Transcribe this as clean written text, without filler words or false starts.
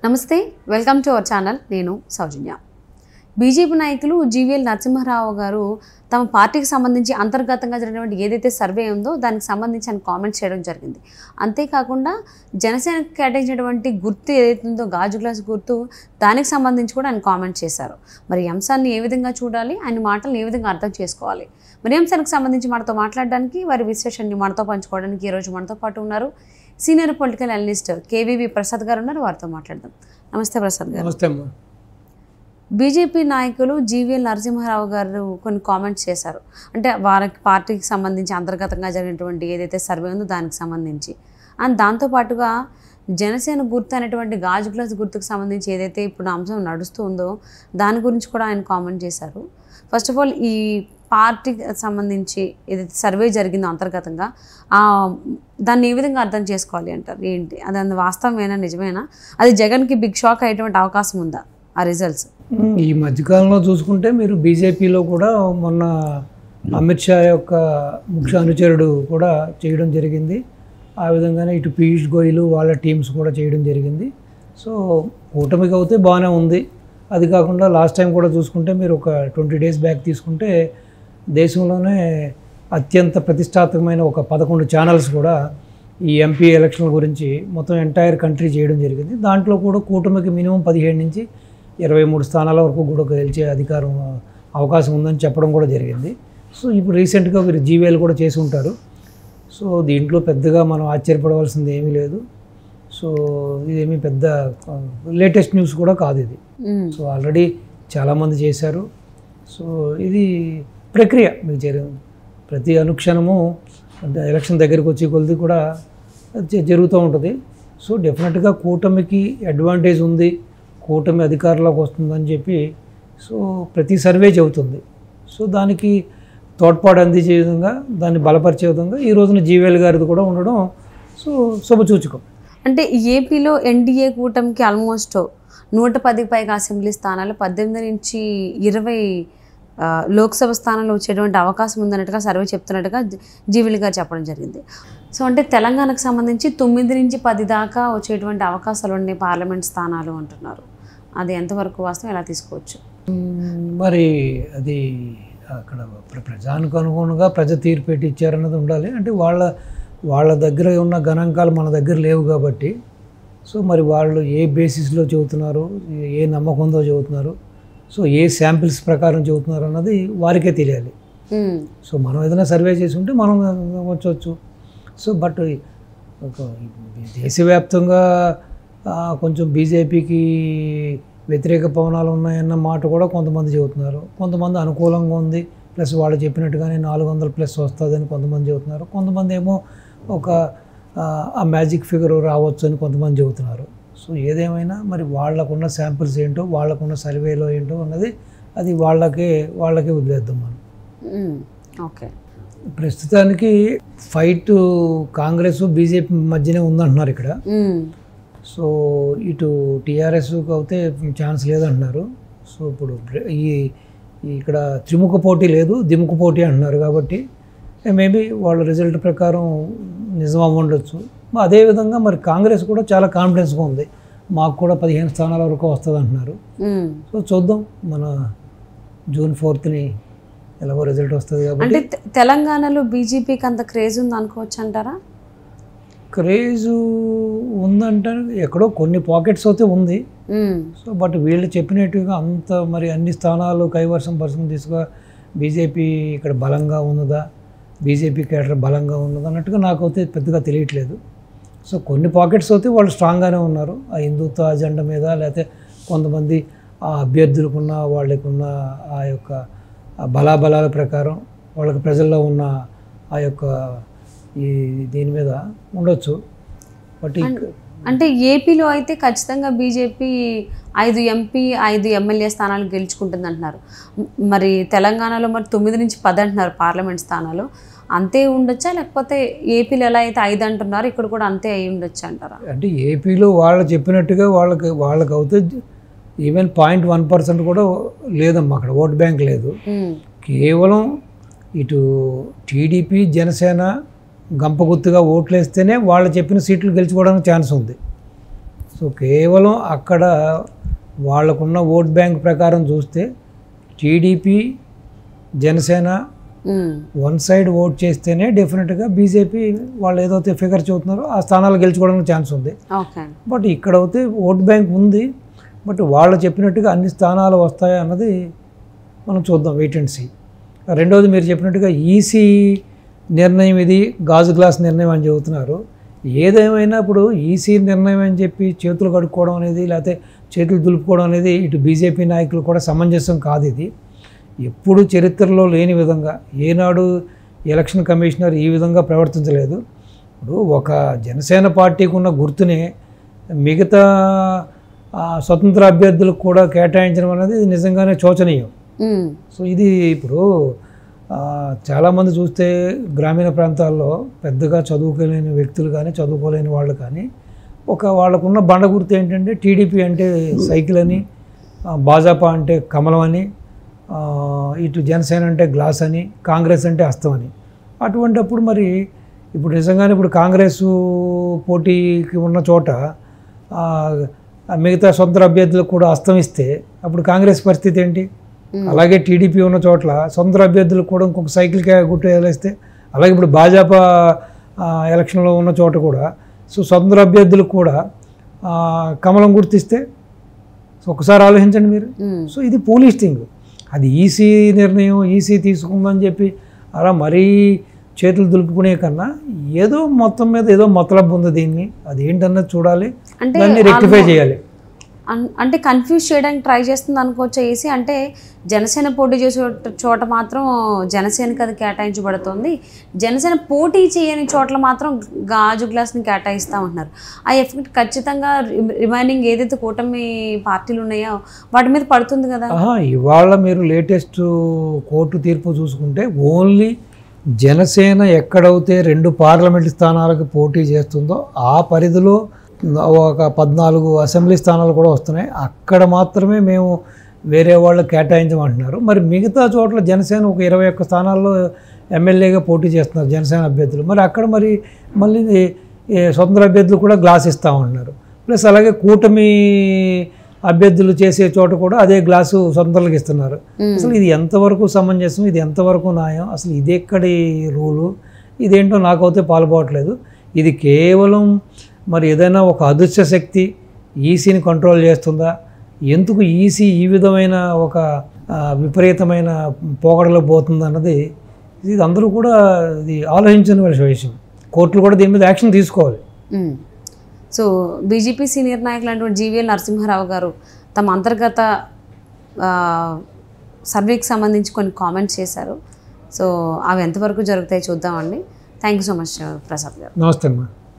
నమస్తే, welcome to our channel. నేను సౌజన్య. BJP నాయకులు జీవీఎల్ నరసింహారావు గారు తమ పార్టీకి సంబంధించి అంతర్గతంగా జరిగినటువంటి ఏదైతే సర్వే ఉందో దానికి సంబంధించి ఆయన కామెంట్ చేయడం జరిగింది. అంతేకాకుండా జనసేనకు కేటాయించినటువంటి గుర్తు ఏదైతే ఉందో గాజు గ్లాస్ గుర్తు, దానికి సంబంధించి కూడా ఆయన కామెంట్ చేశారు. మరి ఈ అంశాన్ని ఏ విధంగా చూడాలి, ఆయన మాటలను ఏ విధంగా అర్థం చేసుకోవాలి, మరి ఈ అంశానికి సంబంధించి మనతో మాట్లాడడానికి, వారి విశ్లేషణని మనతో పంచుకోవడానికి ఈరోజు మనతో పాటు ఉన్నారు senior political analyst KVV Prasad గారు ఉన్నారు. వారితో మాట్లాడదాం. నమస్తే ప్రసాద్ గారు. నమస్తే అమ్మా. బీజేపీ నాయకులు జీవీఎల్ నరసింహారావు గారు కొన్ని కామెంట్స్ చేశారు. అంటే వారికి పార్టీకి సంబంధించి అంతర్గతంగా జరిగినటువంటి ఏదైతే సర్వే ఉందో దానికి సంబంధించి, అండ్ దాంతోపాటుగా జనసేన గుర్తు అనేటువంటి గాజు గ్లాస్ గుర్తుకు సంబంధించి ఏదైతే ఇప్పుడు అంశం నడుస్తూ ఉందో దాని గురించి కూడా ఆయన కామెంట్ చేశారు. ఫస్ట్ ఆఫ్ ఆల్, ఈ పార్టీకి సంబంధించి ఏదైతే సర్వే జరిగిందో అంతర్గతంగా దాన్ని ఏ విధంగా అర్థం చేసుకోవాలి అంటారు? ఏంటి అది వాస్తవమేనా, నిజమేనా? అది జగన్కి బిగ్ షాక్ అయ్యేటువంటి అవకాశం ఉందా ఆ రిజల్ట్స్? ఈ మధ్యకాలంలో చూసుకుంటే మీరు బీజేపీలో కూడా మొన్న అమిత్ షా యొక్క ముఖ్య అనుచరుడు కూడా చేయడం జరిగింది. ఆ విధంగానే ఇటు పీయూష్ గోయల్ వాళ్ళ టీమ్స్ కూడా చేయడం జరిగింది. సో కూటమికి అయితే బాగానే ఉంది. అది కాకుండా లాస్ట్ టైం కూడా చూసుకుంటే మీరు ఒక 20 days బ్యాక్ తీసుకుంటే దేశంలోనే అత్యంత ప్రతిష్టాత్మకమైన ఒక 11 ఛానల్స్ కూడా ఈ ఎంపీ ఎలక్షన్ల గురించి మొత్తం ఎంటైర్ కంట్రీ చేయడం జరిగింది. దాంట్లో కూడా కూటమికి మినిమం 17 నుంచి 23 స్థానాల వరకు కూడా గెలిచే అవకాశం ఉందని చెప్పడం కూడా జరిగింది. సో ఇప్పుడు రీసెంట్గా వీరు జీవీఎల్ కూడా చేసి ఉంటారు. సో దీంట్లో పెద్దగా మనం ఆశ్చర్యపడవలసింది ఏమీ లేదు. సో ఇదేమీ పెద్ద లేటెస్ట్ న్యూస్ కూడా కాదు ఇది. సో ఆల్రెడీ చాలామంది చేశారు. సో ఇది ప్రక్రియ మీకు జరిగింది. ప్రతి అనుక్షణము ఎలక్షన్ దగ్గరికి వచ్చే కొద్ది కూడా జరుగుతూ ఉంటుంది. సో డెఫినెట్గా కూటమికి అడ్వాంటేజ్ ఉంది, కూటమి అధికారంలోకి వస్తుందని చెప్పి సో ప్రతి సర్వే చెబుతుంది. సో దానికి తోడ్పాటు అందించే విధంగా, దాన్ని బలపరిచే విధంగా ఈ రోజున జీవీఎల్ గారిది కూడా ఉండడం సో శుభసూచకం. అంటే ఏపీలో ఎన్డీఏ కూటమికి ఆల్మోస్ట్ 110కి పైగా అసెంబ్లీ స్థానాలు, 18 నుంచి 20 లోక్సభ స్థానాలు వచ్చేటువంటి అవకాశం ఉందన్నట్టుగా సర్వే చెప్తున్నట్టుగా జీవీఎల్ గారు చెప్పడం జరిగింది. సో అంటే తెలంగాణకు సంబంధించి 9 నుంచి 10 దాకా వచ్చేటువంటి అవకాశాలు ఉన్నాయి పార్లమెంట్ స్థానాలు అంటున్నారు. అది ఎంతవరకు వాస్తవం, ఎలా తీసుకోవచ్చు? మరి అది అక్కడ ప్రజానికి అనుగుణంగా ప్రజ తీర్పు పెట్టి ఇచ్చారన్నది ఉండాలి. అంటే వాళ్ళ దగ్గర ఉన్న గణాంకాలు మన దగ్గర లేవు కాబట్టి సో మరి వాళ్ళు ఏ బేసిస్లో చెబుతున్నారు, ఏ నమ్మకంతో చెబుతున్నారు, సో ఏ శాంపిల్స్ ప్రకారం చెబుతున్నారు అన్నది వారికే తెలియాలి. సో మనం ఏదైనా సర్వే చేసి ఉంటే మనం వచ్చవచ్చు. సో బట్ దేశవ్యాప్తంగా కొంచెం బీజేపీకి వ్యతిరేక పవనాలు ఉన్నాయన్న మాట కూడా కొంతమంది చెబుతున్నారు. కొంతమంది అనుకూలంగా ఉంది, ప్లస్ వాళ్ళు చెప్పినట్టుగానే 400+ వస్తుందని కొంతమంది చెబుతున్నారు. కొంతమంది ఏమో ఒక ఆ మ్యాజిక్ ఫిగర్ రావచ్చు అని కొంతమంది చెబుతున్నారు. సో ఏదేమైనా మరి వాళ్ళకున్న శాంపిల్స్ ఏంటో, వాళ్ళకున్న సర్వేలో ఏంటో అన్నది అది వాళ్ళకే వదిలేద్దాం మనం. ఓకే, ప్రస్తుతానికి ఫైట్ కాంగ్రెస్ బీజేపీ మధ్యనే ఉందంటున్నారు ఇక్కడ. సో ఇటు టీఆర్ఎస్కి అయితే ఛాన్స్ లేదంటున్నారు. సో ఇప్పుడు ఇక్కడ త్రిముఖ పోటీ లేదు, దిముఖ పోటీ అంటున్నారు. కాబట్టి మేబీ వాళ్ళ రిజల్ట్ ప్రకారం నిజం అవ్వండొచ్చు. అదేవిధంగా మరి కాంగ్రెస్ కూడా చాలా కాన్ఫిడెన్స్గా ఉంది, మాకు కూడా 15 స్థానాల వరకు వస్తుంది అంటున్నారు. సో చూద్దాం, మన June 4th ఎలాగో రిజల్ట్ వస్తుంది కాబట్టి. అంటే తెలంగాణలో బీజేపీకి అంత క్రేజ్ ఉంది అనుకోవచ్చు అంటారా? క్రేజు ఉందంటే ఎక్కడో కొన్ని పాకెట్స్ అయితే ఉంది. సో బట్ వీళ్ళు చెప్పినట్టుగా అంత మరి అన్ని స్థానాలు కైవర్సం తీసుకుగా బీజేపీ ఇక్కడ బలంగా ఉన్నదా, బీజేపీ కేడర్ బలంగా ఉన్నదా అన్నట్టుగా నాకైతే పెద్దగా తెలియట్లేదు. సో కొన్ని పాకెట్స్ అయితే వాళ్ళు స్ట్రాంగ్గానే ఉన్నారు ఆ హిందుత్వ అజెండా మీద, లేకపోతే కొంతమంది ఆ అభ్యర్థులకున్న వాళ్ళకున్న ఆ యొక్క బలాబలాల ప్రకారం వాళ్ళకి ప్రజల్లో ఉన్న ఆ యొక్క దీని మీద ఉండొచ్చు. బట్ అంటే ఏపీలో అయితే ఖచ్చితంగా బీజేపీ 5 ఎంపీ 5 ఎమ్మెల్యే స్థానాలు గెలుచుకుంటుంది అంటున్నారు. మరి తెలంగాణలో మరి 9 నుంచి 10 అంటున్నారు పార్లమెంట్ స్థానాలు. అంతే ఉండొచ్చా, లేకపోతే ఏపీలో ఎలా అయితే 5 అంటున్నారు ఇక్కడ కూడా అంతే అయి ఉండొచ్చు అంటారా? అంటే ఏపీలో వాళ్ళు చెప్పినట్టుగా వాళ్ళకి అవుతే ఈవెన్ 0.1% కూడా లేదమ్మా, అక్కడ ఓట్ బ్యాంక్ లేదు. కేవలం ఇటు టీడీపీ జనసేన గంపగుత్తుగా ఓట్లు వేస్తేనే వాళ్ళు చెప్పిన సీట్లు గెలుచుకోవడానికి ఛాన్స్ ఉంది. సో కేవలం అక్కడ వాళ్ళకున్న ఓట్ బ్యాంక్ ప్రకారం చూస్తే TDP Janasena one side vote చేస్తేనే డెఫినెట్గా బీజేపీ వాళ్ళు ఏదైతే ఫిగర్ చూస్తున్నారో ఆ స్థానాలు గెలుచుకోవడానికి ఛాన్స్ ఉంది. బట్ ఇక్కడ అయితే ఓట్ బ్యాంక్ ఉంది, బట్ వాళ్ళు చెప్పినట్టుగా అన్ని స్థానాలు వస్తాయా అన్నది మనం చూద్దాం, వెయిట్ అండ్ సీ. రెండోది మీరు చెప్పినట్టుగా ఈసీ నిర్ణయం ఇది గాజు గ్లాస్ నిర్ణయం అని చెబుతున్నారు. ఏదేమైనా ఇప్పుడు ఈసీ నిర్ణయం అని చెప్పి చేతులు కడుక్కోవడం అనేది లేకపోతే చేతులు దులుపుకోవడం అనేది ఇటు బీజేపీ నాయకులు కూడా సమంజసం కాదు. ఇది ఎప్పుడు చరిత్రలో లేని విధంగా ఏనాడు ఎలక్షన్ కమిషనర్ ఈ విధంగా ప్రవర్తించలేదు. ఇప్పుడు ఒక జనసేన పార్టీకి ఉన్న గుర్తునే మిగతా స్వతంత్ర అభ్యర్థులకు కూడా కేటాయించడం అనేది నిజంగానే శోచనీయం. సో ఇది ఇప్పుడు చాలామంది చూస్తే గ్రామీణ ప్రాంతాల్లో పెద్దగా చదువుకోలేని వ్యక్తులు కానీ చదువుకోలేని వాళ్ళు కానీ వాళ్ళకున్న బండ గుర్తు ఏంటంటే టీడీపీ అంటే సైకిల్ అని, భాజపా అంటే కమలం అని, ఇటు జనసేన అంటే గ్లాస్ అని, కాంగ్రెస్ అంటే హస్తం అని. అటువంటిప్పుడు మరి ఇప్పుడు నిజంగానే ఇప్పుడు కాంగ్రెస్ పోటీకి ఉన్న చోట మిగతా స్వతంత్ర అభ్యర్థులకు కూడా హస్తం ఇస్తే అప్పుడు కాంగ్రెస్ పరిస్థితి ఏంటి? అలాగే టీడీపీ ఉన్న చోట్ల స్వతంత్ర అభ్యర్థులకు కూడా ఇంకొక సైకిల్ గుర్తు వేస్తే, అలాగే ఇప్పుడు భాజపా ఎలక్షన్లో ఉన్న చోట కూడా సో స్వతంత్ర అభ్యర్థులకు కూడా కమలం గుర్తిస్తే ఒకసారి ఆలోచించండి మీరు. సో ఇది పోలీస్ థింగ్, అది ఈసీ నిర్ణయం, ఈసీ తీసుకుందని చెప్పి అలా మరీ చేతులు దులుపుకునే కన్నా ఏదో మొత్తం మీద ఏదో మతలబ్ ఉంది దీన్ని, అది ఏంటన్నది చూడాలి, దాన్ని రెక్టిఫై చేయాలి. అంటే కన్ఫ్యూజ్ చేయడానికి ట్రై చేస్తుంది అనుకోవచ్చు ఈసీ. అంటే జనసేన పోటీ చేసే చోట మాత్రం జనసేనకి అది కేటాయించబడుతుంది, జనసేన పోటీ చేయని చోట్ల మాత్రం గాజు గ్లాస్ని కేటాయిస్తూ ఉంటున్నారు. ఆ ఎఫెక్ట్ ఖచ్చితంగా రిమైనింగ్ ఏదైతే కూటమి పార్టీలు ఉన్నాయో వాటి మీద పడుతుంది కదా. ఇవాళ మీరు లేటెస్ట్ కోర్టు తీర్పు చూసుకుంటే ఓన్లీ జనసేన ఎక్కడైతే 2 పార్లమెంటు స్థానాలకు పోటీ చేస్తుందో ఆ పరిధిలో ఒక 14 అసెంబ్లీ స్థానాలు కూడా వస్తున్నాయి. అక్కడ మాత్రమే మేము వేరే వాళ్ళు కేటాయించమంటున్నారు. మరి మిగతా చోట్ల జనసేన ఒక 21 స్థానాల్లో ఎమ్మెల్యేగా పోటీ చేస్తున్నారు జనసేన అభ్యర్థులు. మరి అక్కడ మళ్ళీ స్వతంత్ర అభ్యర్థులు కూడా గ్లాస్ ఇస్తామంటున్నారు. ప్లస్ అలాగే కూటమి అభ్యర్థులు చేసే చోట కూడా అదే గ్లాసు స్వతంత్రులకు ఇస్తున్నారు. అసలు ఇది ఎంతవరకు సమంజసం, ఇది ఎంతవరకు న్యాయం, అసలు ఇది ఎక్కడి రూలు, ఇదేంటో నాకైతే పాల్గొవట్లేదు. ఇది కేవలం మరి ఏదైనా ఒక అదృశ్య శక్తి ఈసీని కంట్రోల్ చేస్తుందా, ఎందుకు ఈసీ ఈ విధమైన ఒక విపరీతమైన పోగడలో పోతుంది అన్నది ఇది అందరూ కూడా ఇది ఆలోచించని విషయం. కోర్టులు కూడా దీని మీద యాక్షన్ తీసుకోవాలి. సో బీజేపీ సీనియర్ నాయకులు అంటే జీవీఎల్ నరసింహారావు గారు తమ అంతర్గత సర్వేకి సంబంధించి కొన్ని కామెంట్స్ చేశారు. సో అవి ఎంతవరకు జరుగుతాయి చూద్దామండి. Thank you so much Prasad గారు. నమస్తే అమ్మా.